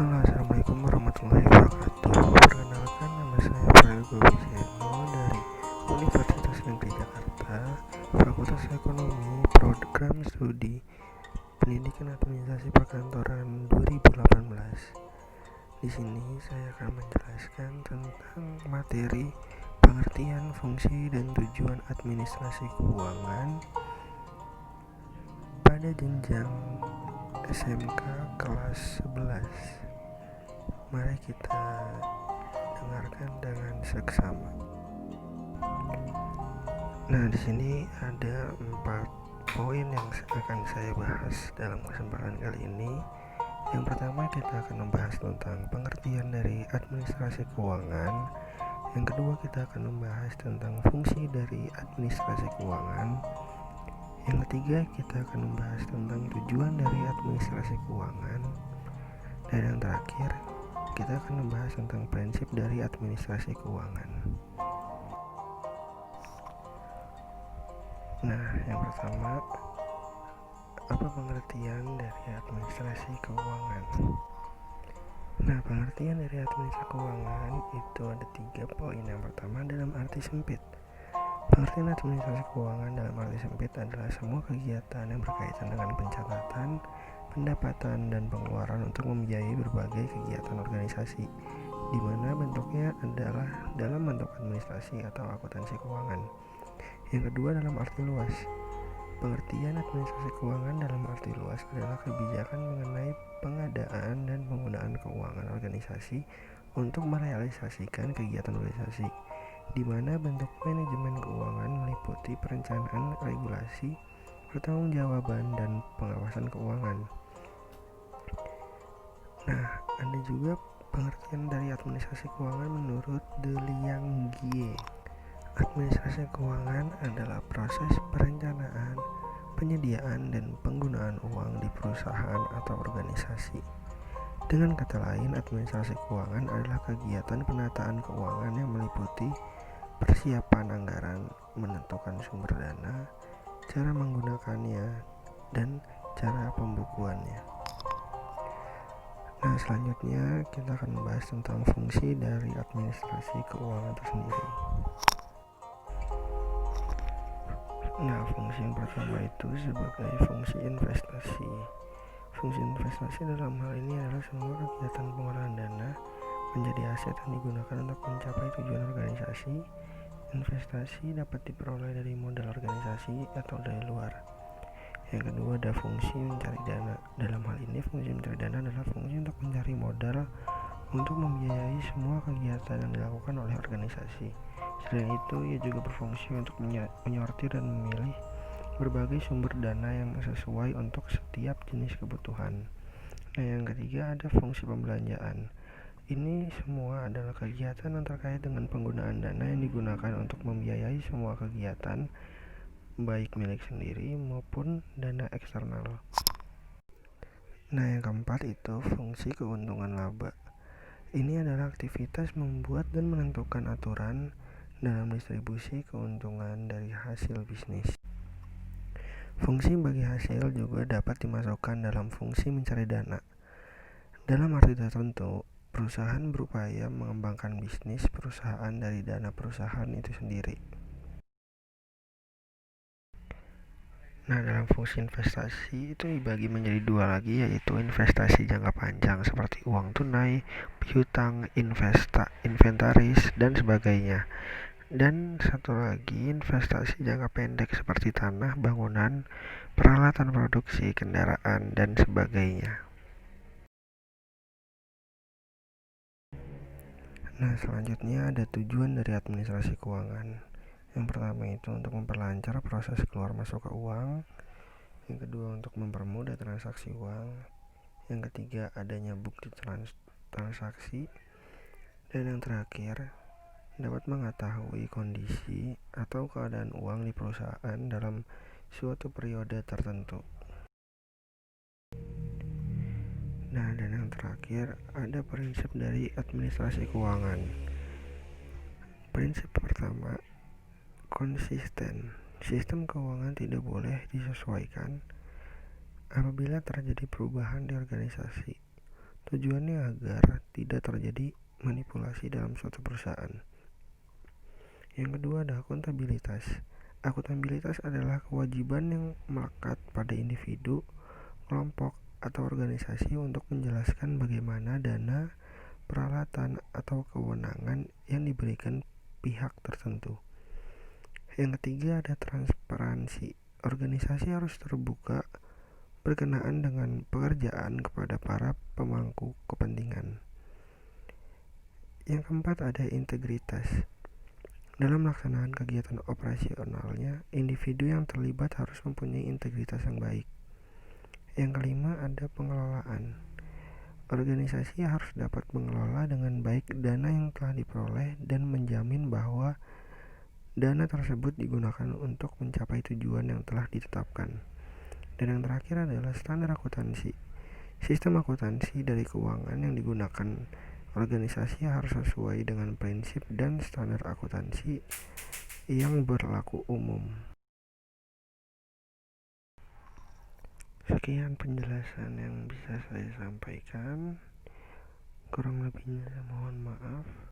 Halo, assalamualaikum warahmatullahi wabarakatuh. Perkenalkan, nama saya Prayogo Wiseno dari Universitas Negeri Jakarta, Fakultas Ekonomi, Program Studi Pendidikan Administrasi Perkantoran 2018. Di sini saya akan menjelaskan tentang materi pengertian, fungsi, dan tujuan administrasi keuangan pada jenjang SMK kelas 11. Mari kita dengarkan dengan seksama. Nah, di sini ada 4 poin yang akan saya bahas dalam kesempatan kali ini. Yang pertama, kita akan membahas tentang pengertian dari administrasi keuangan. Yang kedua, kita akan membahas tentang fungsi dari administrasi keuangan. Yang ketiga, kita akan membahas tentang tujuan dari administrasi keuangan. Dan yang terakhir, kita akan membahas tentang prinsip dari administrasi keuangan. Nah, yang pertama, apa pengertian dari administrasi keuangan? Nah, pengertian dari administrasi keuangan itu ada 3 poin. Yang pertama, dalam arti sempit. Pengertian administrasi keuangan dalam arti sempit adalah semua kegiatan yang berkaitan dengan pencatatan, pendapatan, dan pengeluaran untuk membiayai berbagai kegiatan organisasi, di mana bentuknya adalah dalam bentuk administrasi atau akuntansi keuangan. Yang kedua, dalam arti luas. Pengertian administrasi keuangan dalam arti luas adalah kebijakan mengenai pengadaan dan penggunaan keuangan organisasi untuk merealisasikan kegiatan organisasi, di mana bentuk manajemen keuangan meliputi perencanaan, regulasi, pertanggungjawaban, dan pengawasan keuangan. Nah, ada juga pengertian dari administrasi keuangan menurut De Liang Gie. Administrasi keuangan adalah proses perencanaan, penyediaan, dan penggunaan uang di perusahaan atau organisasi. Dengan kata lain, administrasi keuangan adalah kegiatan penataan keuangan yang meliputi persiapan anggaran, menentukan sumber dana, cara menggunakannya, dan cara pembukuannya. Nah, selanjutnya kita akan membahas tentang fungsi dari administrasi keuangan itu sendiri. Nah, fungsi yang pertama itu sebagai fungsi investasi. Fungsi investasi dalam hal ini adalah semua kegiatan pengolahan dana menjadi aset yang digunakan untuk mencapai tujuan organisasi. Investasi dapat diperoleh dari modal organisasi atau dari luar. Yang kedua, ada fungsi mencari dana. Dalam hal ini, fungsi mencari dana adalah fungsi untuk mencari modal untuk membiayai semua kegiatan yang dilakukan oleh organisasi. Selain itu, ia juga berfungsi untuk menyortir dan memilih berbagai sumber dana yang sesuai untuk setiap jenis kebutuhan. Nah, yang ketiga ada fungsi pembelanjaan. Ini semua adalah kegiatan yang terkait dengan penggunaan dana yang digunakan untuk membiayai semua kegiatan, baik milik sendiri maupun dana eksternal. Nah, yang keempat itu fungsi keuntungan laba. Ini adalah aktivitas membuat dan menentukan aturan dalam distribusi keuntungan dari hasil bisnis. Fungsi bagi hasil juga dapat dimasukkan dalam fungsi mencari dana. Dalam arti tertentu, perusahaan berupaya mengembangkan bisnis perusahaan dari dana perusahaan itu sendiri. Nah, dalam fungsi investasi itu dibagi menjadi 2 lagi, yaitu investasi jangka panjang seperti uang tunai, piutang, inventaris, dan sebagainya. Dan satu lagi, investasi jangka pendek seperti tanah, bangunan, peralatan produksi, kendaraan, dan sebagainya. Nah, selanjutnya ada tujuan dari administrasi keuangan. Yang pertama itu untuk memperlancar proses keluar masuk ke uang. Yang kedua untuk mempermudah transaksi uang. Yang ketiga adanya bukti transaksi. Dan yang terakhir dapat mengetahui kondisi atau keadaan uang di perusahaan dalam suatu periode tertentu. Nah, dan yang terakhir ada prinsip dari administrasi keuangan. Prinsip pertama, konsisten. Sistem keuangan tidak boleh disesuaikan apabila terjadi perubahan di organisasi. Tujuannya agar tidak terjadi manipulasi dalam suatu perusahaan. Yang kedua ada akuntabilitas. Akuntabilitas adalah kewajiban yang melekat pada individu, kelompok, atau organisasi untuk menjelaskan bagaimana dana, peralatan, atau kewenangan yang diberikan pihak tertentu. Yang ketiga ada transparansi. Organisasi harus terbuka berkenaan dengan pekerjaan kepada para pemangku kepentingan. Yang keempat ada integritas. Dalam melaksanakan kegiatan operasionalnya, individu yang terlibat harus mempunyai integritas yang baik. Yang kelima ada pengelolaan. Organisasi harus dapat mengelola dengan baik dana yang telah diperoleh dan menjamin bahwa dana tersebut digunakan untuk mencapai tujuan yang telah ditetapkan. Dan yang terakhir adalah standar akuntansi. Sistem akuntansi dari keuangan yang digunakan organisasi harus sesuai dengan prinsip dan standar akuntansi yang berlaku umum. Sekian penjelasan yang bisa saya sampaikan. Kurang lebihnya saya mohon maaf.